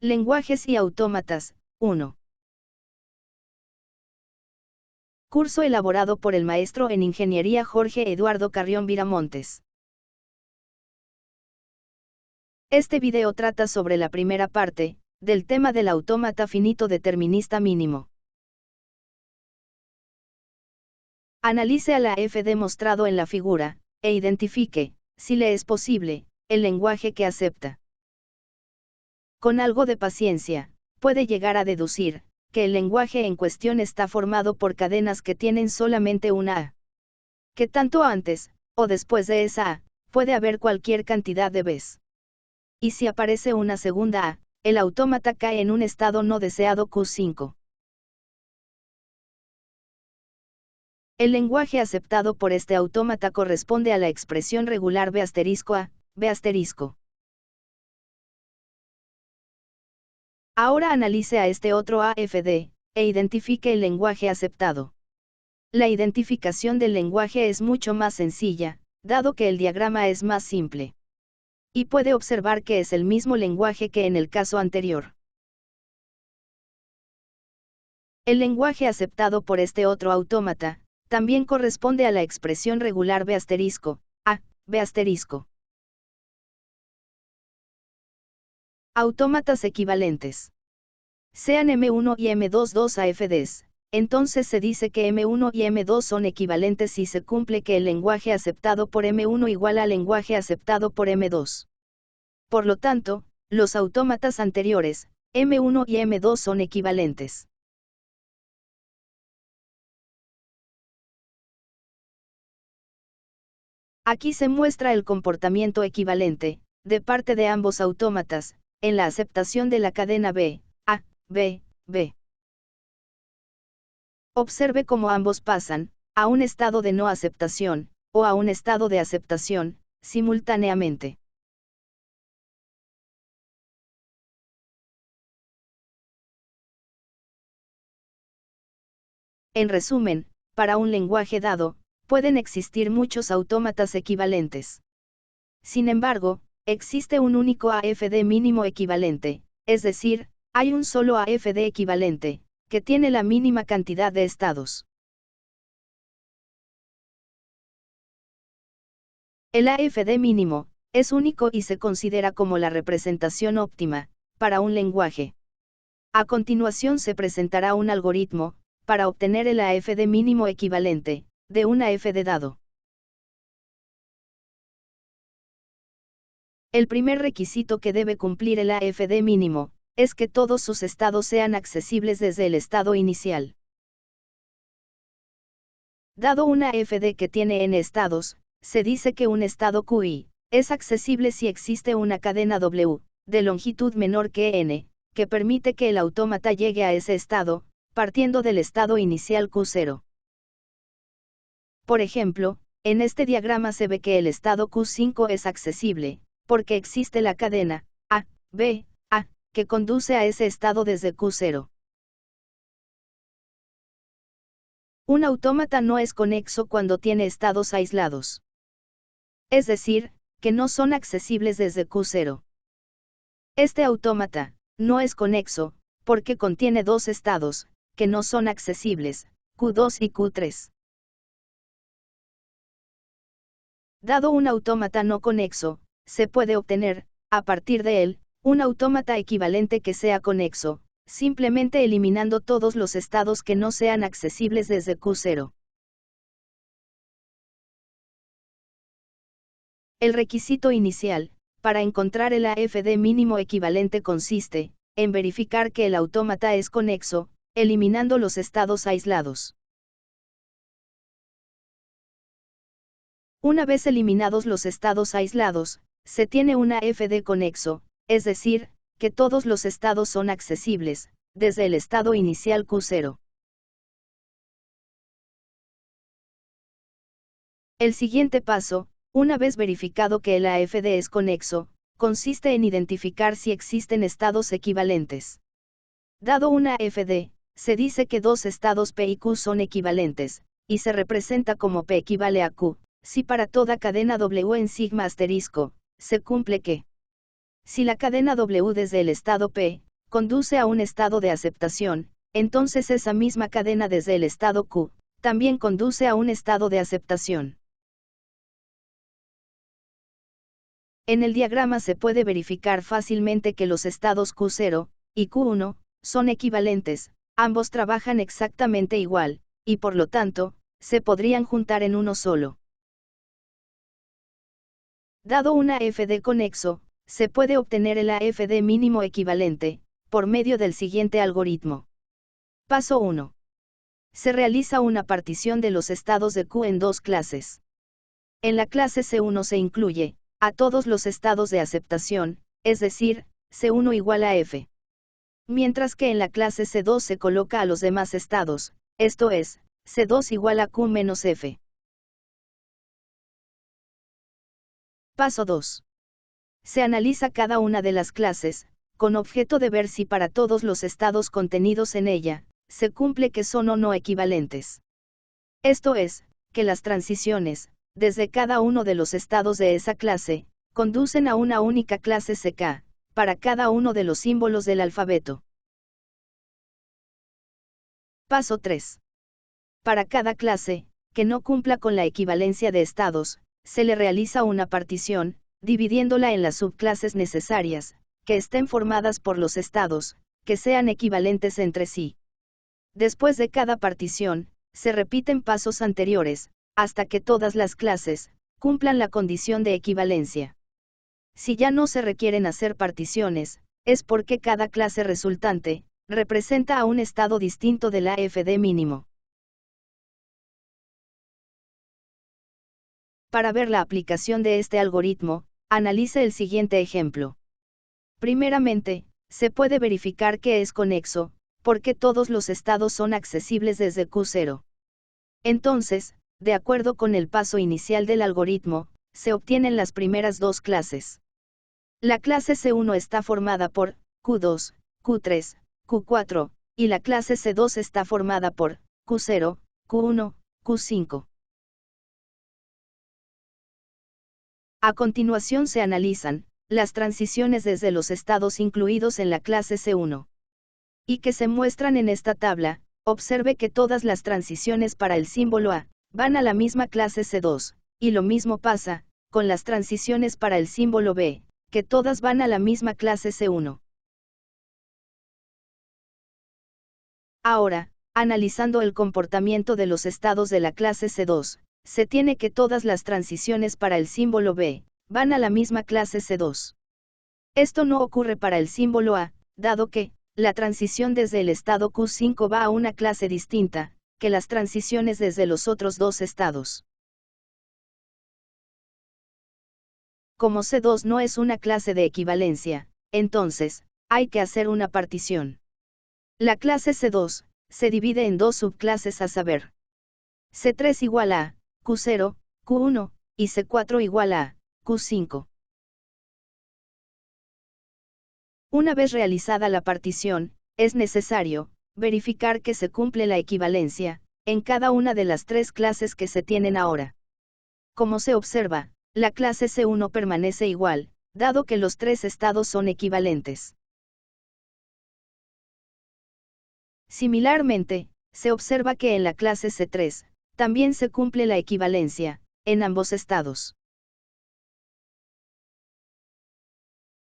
Lenguajes y autómatas, 1. Curso elaborado por el maestro en Ingeniería Jorge Eduardo Carrión Viramontes. Este video trata sobre la primera parte, del tema del autómata finito determinista mínimo. Analice a la f demostrado en la figura, e identifique, si le es posible, el lenguaje que acepta. Con algo de paciencia, puede llegar a deducir, que el lenguaje en cuestión está formado por cadenas que tienen solamente una A. Que tanto antes, o después de esa A, puede haber cualquier cantidad de Bs. Y si aparece una segunda A, el autómata cae en un estado no deseado Q5. El lenguaje aceptado por este autómata corresponde a la expresión regular B** A, B**. Ahora analice a este otro AFD, e identifique el lenguaje aceptado. La identificación del lenguaje es mucho más sencilla, dado que el diagrama es más simple. Y puede observar que es el mismo lenguaje que en el caso anterior. El lenguaje aceptado por este otro autómata, también corresponde a la expresión regular B** A, B**. Autómatas equivalentes. Sean M1 y M2 dos AFDs, entonces se dice que M1 y M2 son equivalentes si se cumple que el lenguaje aceptado por M1 igual al lenguaje aceptado por M2. Por lo tanto, los autómatas anteriores, M1 y M2 son equivalentes. Aquí se muestra el comportamiento equivalente, de parte de ambos autómatas, en la aceptación de la cadena B, A, B, B. Observe cómo ambos pasan, a un estado de no aceptación, o a un estado de aceptación, simultáneamente. En resumen, para un lenguaje dado, pueden existir muchos autómatas equivalentes. Sin embargo, existe un único AFD mínimo equivalente, es decir, hay un solo AFD equivalente, que tiene la mínima cantidad de estados. El AFD mínimo, es único y se considera como la representación óptima, para un lenguaje. A continuación se presentará un algoritmo, para obtener el AFD mínimo equivalente, de un AFD dado. El primer requisito que debe cumplir el AFD mínimo, es que todos sus estados sean accesibles desde el estado inicial. Dado una AFD que tiene n estados, se dice que un estado QI, es accesible si existe una cadena W, de longitud menor que n, que permite que el autómata llegue a ese estado, partiendo del estado inicial Q0. Por ejemplo, en este diagrama se ve que el estado Q5 es accesible, porque existe la cadena A, B, A, que conduce a ese estado desde Q0. Un autómata no es conexo cuando tiene estados aislados. Es decir, que no son accesibles desde Q0. Este autómata no es conexo, porque contiene dos estados, que no son accesibles, Q2 y Q3. Dado un autómata no conexo, se puede obtener, a partir de él, un autómata equivalente que sea conexo, simplemente eliminando todos los estados que no sean accesibles desde Q0. El requisito inicial, para encontrar el AFD mínimo equivalente consiste, en verificar que el autómata es conexo, eliminando los estados aislados. Una vez eliminados los estados aislados, se tiene un AFD conexo, es decir, que todos los estados son accesibles, desde el estado inicial Q0. El siguiente paso, una vez verificado que el AFD es conexo, consiste en identificar si existen estados equivalentes. Dado una AFD, se dice que dos estados P y Q son equivalentes, y se representa como P equivale a Q, si para toda cadena W en sigma asterisco, se cumple que si la cadena W desde el estado P, conduce a un estado de aceptación, entonces esa misma cadena desde el estado Q, también conduce a un estado de aceptación. En el diagrama se puede verificar fácilmente que los estados Q0 y Q1 son equivalentes, ambos trabajan exactamente igual, y por lo tanto, se podrían juntar en uno solo. Dado una FD conexo, se puede obtener el AFD mínimo equivalente, por medio del siguiente algoritmo. Paso 1. Se realiza una partición de los estados de Q en dos clases. En la clase C1 se incluye a todos los estados de aceptación, es decir, C1 igual a F. Mientras que en la clase C2 se coloca a los demás estados, esto es, C2 igual a Q menos F. Paso 2. Se analiza cada una de las clases, con objeto de ver si para todos los estados contenidos en ella, se cumple que son o no equivalentes. Esto es, que las transiciones, desde cada uno de los estados de esa clase, conducen a una única clase CK, para cada uno de los símbolos del alfabeto. Paso 3. Para cada clase, que no cumpla con la equivalencia de estados, se le realiza una partición, dividiéndola en las subclases necesarias, que estén formadas por los estados, que sean equivalentes entre sí. Después de cada partición, se repiten pasos anteriores, hasta que todas las clases cumplan la condición de equivalencia. Si ya no se requieren hacer particiones, es porque cada clase resultante representa a un estado distinto del AFD mínimo. Para ver la aplicación de este algoritmo, analice el siguiente ejemplo. Primeramente, se puede verificar que es conexo, porque todos los estados son accesibles desde Q0. Entonces, de acuerdo con el paso inicial del algoritmo, se obtienen las primeras dos clases. La clase C1 está formada por Q2, Q3, Q4, y la clase C2 está formada por Q0, Q1, Q5. A continuación se analizan las transiciones desde los estados incluidos en la clase C1. Y que se muestran en esta tabla. Observe que todas las transiciones para el símbolo A van a la misma clase C2, y lo mismo pasa con las transiciones para el símbolo B, que todas van a la misma clase C1. Ahora, analizando el comportamiento de los estados de la clase C2, se tiene que todas las transiciones para el símbolo B van a la misma clase C2. Esto no ocurre para el símbolo A, dado que la transición desde el estado Q5 va a una clase distinta que las transiciones desde los otros dos estados. Como C2 no es una clase de equivalencia, entonces, hay que hacer una partición. La clase C2 se divide en dos subclases a saber. C3 igual a Q0, Q1, y C4 igual a Q5. Una vez realizada la partición, es necesario verificar que se cumple la equivalencia en cada una de las tres clases que se tienen ahora. Como se observa, la clase C1 permanece igual, dado que los tres estados son equivalentes. Similarmente, se observa que en la clase C3 también se cumple la equivalencia en ambos estados.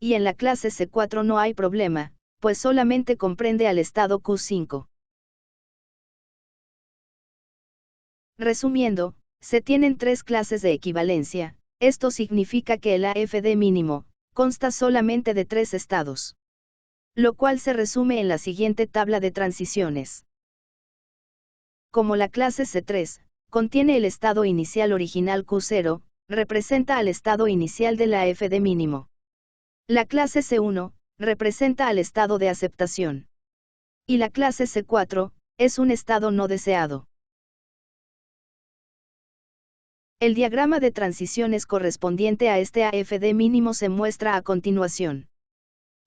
Y en la clase C4 no hay problema, pues solamente comprende al estado Q5. Resumiendo, se tienen tres clases de equivalencia. Esto significa que el AFD mínimo consta solamente de tres estados. Lo cual se resume en la siguiente tabla de transiciones. Como la clase C3 contiene el estado inicial original Q0, representa al estado inicial del AFD mínimo. La clase C1 representa al estado de aceptación. Y la clase C4 es un estado no deseado. El diagrama de transiciones correspondiente a este AFD mínimo se muestra a continuación.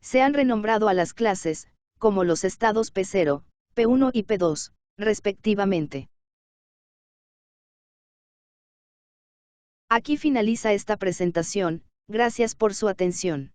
Se han renombrado a las clases, como los estados P0, P1 y P2, respectivamente. Aquí finaliza esta presentación, gracias por su atención.